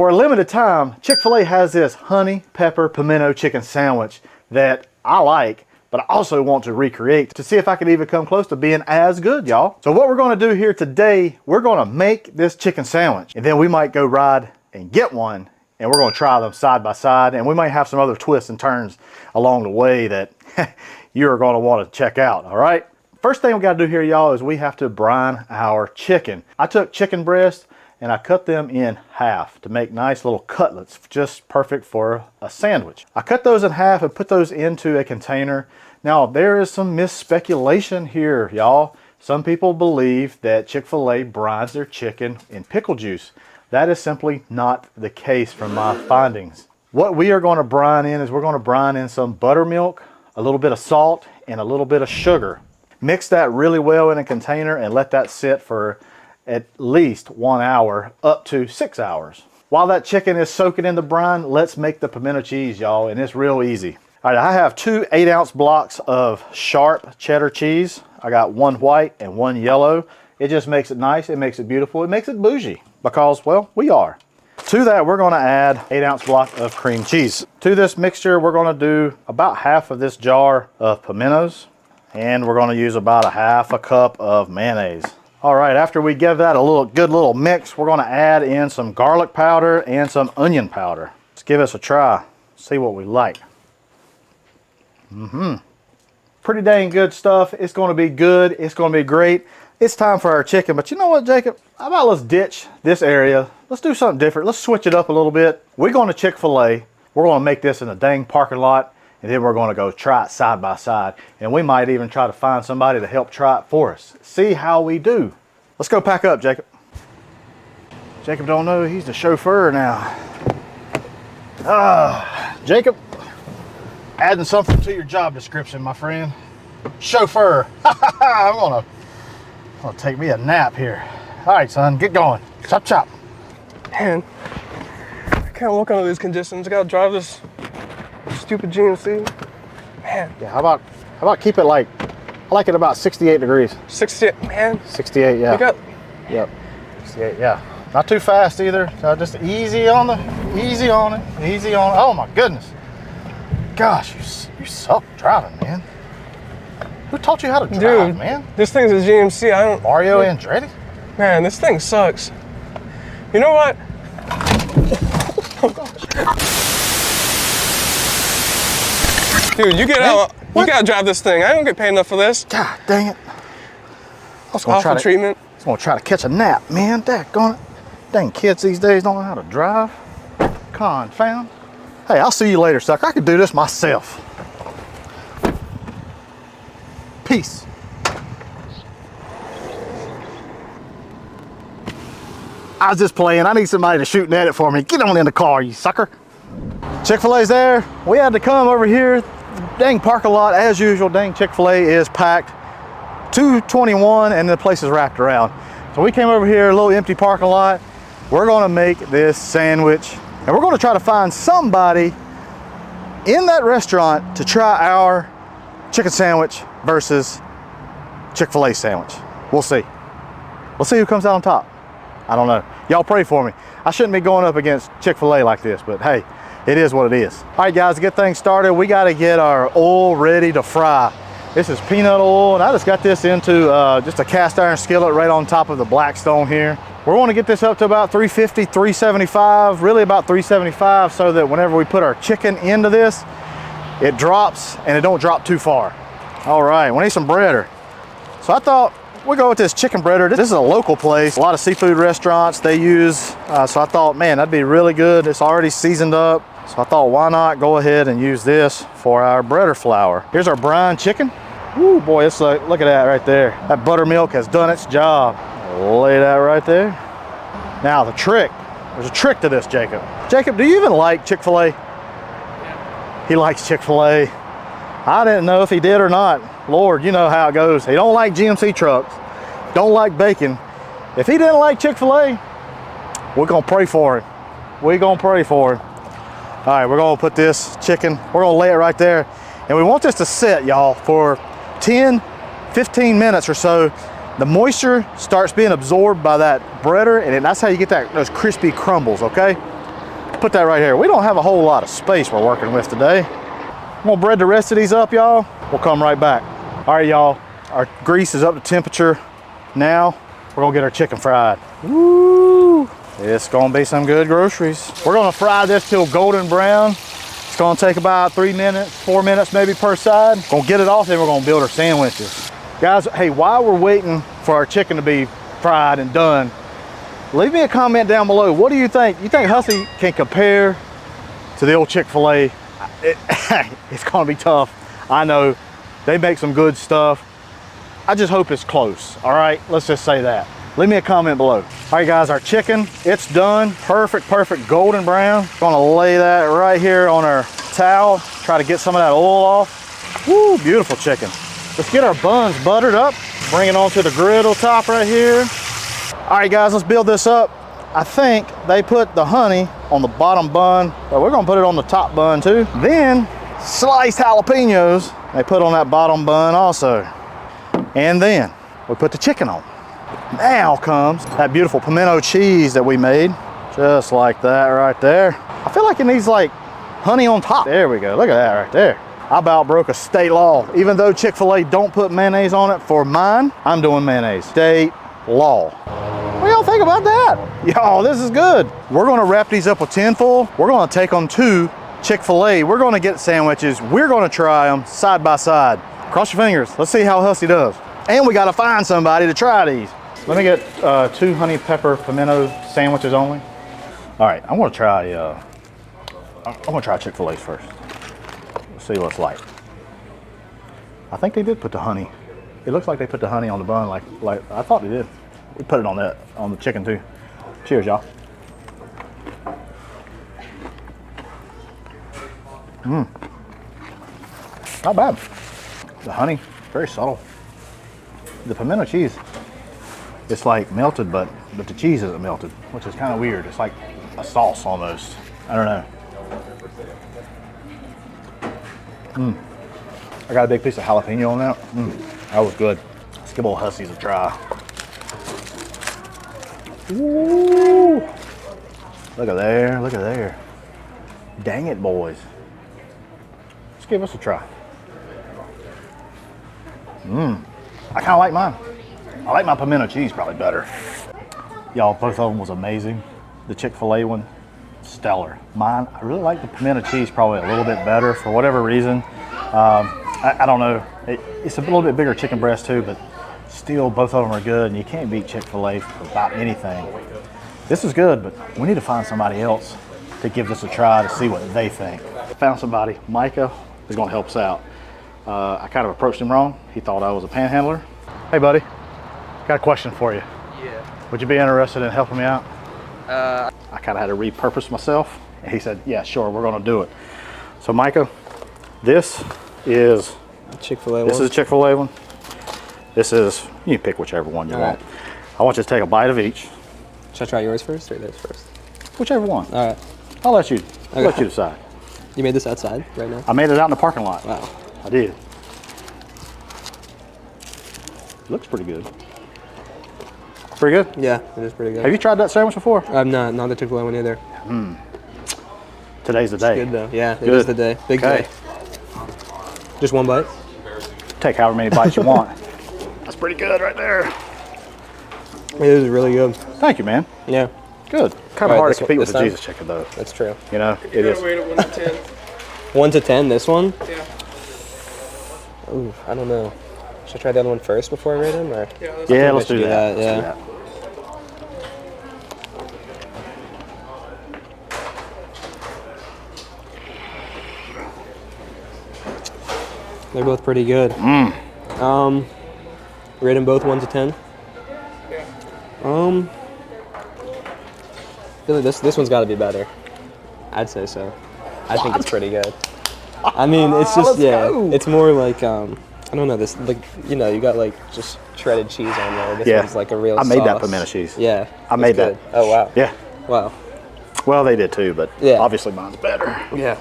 For a limited time, Chick-fil-A has this honey pepper pimento chicken sandwich that I like, but I also want to recreate to see if I can even come close to being as good, y'all. So what we're gonna do here today, we're gonna make this chicken sandwich, and then we might go ride and get one, and we're gonna try them side by side, and we might have some other twists and turns along the way that you're gonna wanna check out, all right? First thing we gotta do here, y'all, is we have to brine our chicken. I took chicken breasts and I cut them in half to make nice little cutlets, just perfect for a sandwich. I cut those in half and put those into a container. Now, there is some mis-speculation here, y'all. Some people believe that Chick-fil-A brines their chicken in pickle juice. That is simply not the case from my findings. What we are gonna brine in is we're gonna brine in some buttermilk, a little bit of salt, and a little bit of sugar. Mix that really well in a container and let that sit for at least 1 hour up to 6 hours. While that chicken is soaking in the brine, let's make the pimento cheese, y'all, and it's real easy. All right, I have 2 8-ounce blocks of sharp cheddar cheese. I got 1 white and 1 yellow. It just makes it nice, it makes it beautiful, it makes it bougie because, well, we are. To that, we're gonna add 8-ounce block of cream cheese. To this mixture, we're gonna do about half of this jar of pimentos, and we're gonna use about 1/2 cup of mayonnaise. All right, after we give that a good little mix, we're gonna add in some garlic powder and some onion powder. Let's give us a try, see what we like. Pretty dang good stuff. It's gonna be good, it's gonna be great. It's time for our chicken, but you know what, Jacob? How about let's ditch this area. Let's do something different. Let's switch it up a little bit. We're going to Chick-fil-A. We're gonna make this in a dang parking lot, and then we're gonna go try it side by side. And we might even try to find somebody to help try it for us. See how we do. Let's go pack up, Jacob. Jacob don't know he's the chauffeur now. Jacob, adding something to your job description, my friend. Chauffeur. I'm gonna take me a nap here. All right, son, get going. Chop, chop. Man, I can't walk under these conditions. I gotta drive this stupid GMC. Man. Yeah, how about keep it like, I like it about 68 degrees. 68, man. 68, yeah. You got, yep, 68, yeah. Not too fast either. Just easy on it, easy on it. Oh my goodness. Gosh, you suck driving, man. Who taught you how to drive, dude, man? This thing's a GMC. I don't. Mario Andretti? Man, this thing sucks. You know what? Oh gosh. Dude, you get out. You gotta drive this thing. I don't get paid enough for this. God dang it. I was gonna Awful treatment. I was gonna try to catch a nap, man. Daggone it. Dang kids these days don't know how to drive. Confound. Hey, I'll see you later, sucker. I could do this myself. Peace. I was just playing. I need somebody to shoot at it for me. Get on in the car, you sucker. Chick-fil-A's there. We had to come over here. Dang parking lot, as usual. Dang Chick-fil-A is packed. 2:21 and the place is wrapped around. So we came over here, a little empty parking lot. We're gonna make this sandwich, and we're gonna try to find somebody in that restaurant to try our chicken sandwich versus Chick-fil-A sandwich. We'll see. We'll see who comes out on top. I don't know. Y'all pray for me. I shouldn't be going up against Chick-fil-A like this, but hey, it is what it is. All right, guys, to get things started, we got to get our oil ready to fry. This is peanut oil, and I just got this into just a cast iron skillet right on top of the Blackstone here. We're going to get this up to about 350, 375, really about 375, so that whenever we put our chicken into this, it drops and it don't drop too far. All right, we need some breader. So I thought we'll go with this chicken breader. This is a local place. A lot of seafood restaurants they use. So I thought, man, that'd be really good. It's already seasoned up. So I thought, why not go ahead and use this for our breader flour. Here's our brine chicken. Ooh, boy, it's like, look at that right there. That buttermilk has done its job. Lay that right there. Now the trick, there's a trick to this, Jacob. Jacob, do you even like Chick-fil-A? Yeah. He likes Chick-fil-A. I didn't know if he did or not. Lord, you know how it goes. He don't like GMC trucks, don't like bacon. If he didn't like Chick-fil-A, we're gonna pray for him. We're gonna pray for him. All right, we're gonna put this chicken, we're gonna lay it right there. And we want this to sit, y'all, for 10, 15 minutes or so. The moisture starts being absorbed by that breader, and that's how you get those crispy crumbles, okay? put that right here. We don't have a whole lot of space we're working with today. I'm gonna bread the rest of these up, y'all. We'll come right back. All right, y'all, our grease is up to temperature. Now, we're gonna get our chicken fried. Woo! It's gonna be some good groceries. We're gonna fry this till golden brown. It's gonna take about 3 minutes, 4 minutes maybe per side. Gonna get it off, then we're gonna build our sandwiches. Guys, hey, while we're waiting for our chicken to be fried and done, leave me a comment down below. What do you think? You think Hussey can compare to the old Chick-fil-A? It's gonna be tough. I know, they make some good stuff. I just hope it's close, all right? Let's just say that. Leave me a comment below. All right, guys, our chicken, it's done. Perfect, perfect golden brown. Gonna lay that right here on our towel. Try to get some of that oil off. Woo, beautiful chicken. Let's get our buns buttered up. Bring it onto the griddle top right here. All right, guys, let's build this up. I think they put the honey on the bottom bun, but we're gonna put it on the top bun too. Then sliced jalapenos, they put on that bottom bun also. And then we put the chicken on. Now comes that beautiful pimento cheese that we made. Just like that right there. I feel like it needs like honey on top. There we go, look at that right there. I about broke a state law. Even though Chick-fil-A don't put mayonnaise on it, for mine, I'm doing mayonnaise. State law. What do y'all think about that? Y'all, this is good. We're gonna wrap these up with tinfoil. We're gonna take them to Chick-fil-A. We're gonna get sandwiches. We're gonna try them side by side. Cross your fingers. Let's see how Hussey does. And we gotta find somebody to try these. Let me get 2 honey pepper pimento sandwiches only. All right, I'm gonna try Chick-fil-A first. Let's see what it's like. I think they did put the honey. It looks like they put the honey on the bun like I thought they did. We put it on the chicken too. Cheers, y'all. Not bad. The honey, very subtle. The pimento cheese, it's like melted, but the cheese isn't melted, which is kind of weird. It's like a sauce almost. I don't know. I got a big piece of jalapeno on that. That was good. Let's give old Hussey's a try. Ooh. Look at there, look at there. Dang it, boys. Let's give us a try. I kind of like mine. I like my pimento cheese probably better. Y'all, both of them was amazing. The Chick-fil-A one, stellar. Mine, I really like the pimento cheese probably a little bit better for whatever reason. I don't know. It's a little bit bigger chicken breast too, but still both of them are good, and you can't beat Chick-fil-A for about anything. This is good, but we need to find somebody else to give this a try to see what they think. Found somebody. Micah is going to help us out. I kind of approached him wrong. He thought I was a panhandler. Hey, buddy. Got a question for you. Yeah. Would you be interested in helping me out? I kind of had to repurpose myself. And he said, yeah, sure, we're going to do it. So, Micah, this is Chick-fil-A one. This is a Chick-fil-A one. This is, you can pick whichever one you want. I want you to take a bite of each. Should I try yours first or theirs first? Whichever one. All right. I'll let you decide. You made this outside right now? I made it out in the parking lot. Wow. I did. Looks pretty good. Pretty good? Yeah, it is pretty good. Have you tried that sandwich before? I'm not the Chick-fil-A one either. Today's the day. It's good though. Yeah, it is the day. Big day. Just one bite? Take however many bites you want. That's pretty good right there. It is really good. Thank you, man. Yeah. Good. Kind of hard to compete with the Jesus chicken though. That's true. You know, it is. Rate it 1 to 10. 1 to 10, this one? Yeah. Ooh, I don't know. Should I try the other one first before I rate them? Or? Yeah, let's do that. Yeah. They're both pretty good. Rate them both 1 to 10. Yeah. I feel like this one's got to be better. I'd say so. I think it's pretty good. I mean, it's just it's more like I don't know, this, like, you know, you got like just shredded cheese on there. This one's like a real sauce. I made that pimento cheese. Yeah. I made that. Oh wow. Yeah. Wow. Well, they did too, but obviously mine's better. Yeah.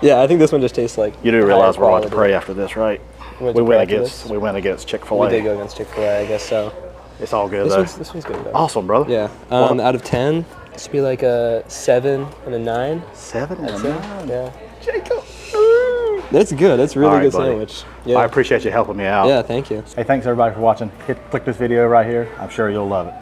Yeah, I think this one just tastes like. You do realize we're about to pray after this, right? We went against Chick-fil-A. We did go against Chick-fil-A, I guess so. It's all good though. This one's good though. Awesome, brother. Yeah. Out of 10, This would be like a 7 and a 9. 7 and a I'd say. 9. Yeah. Jacob. That's good. That's a really All right, good buddy. sandwich. Yeah. I appreciate you helping me out. Yeah, thank you. Hey, thanks everybody for watching. Click this video right here. I'm sure you'll love it.